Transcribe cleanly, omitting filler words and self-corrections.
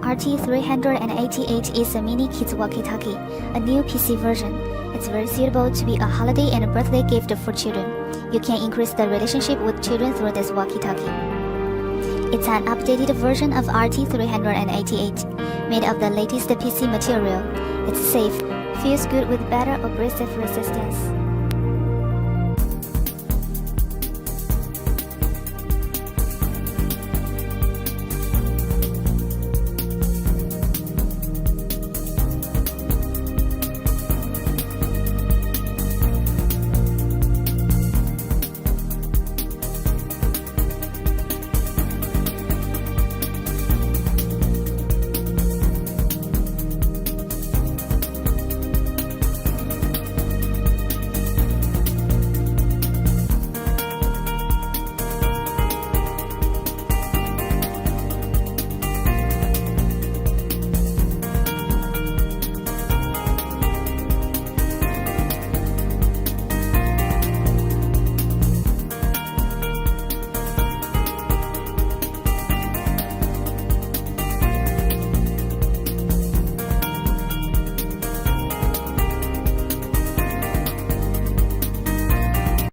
RT-388 is a mini kids walkie-talkie, a new PC version. It's very suitable to be a holiday and a birthday gift for children. You can increase the relationship with children through this walkie-talkie. It's an updated version of RT-388, made of the latest PC material. It's safe, feels good with better abrasive resistance.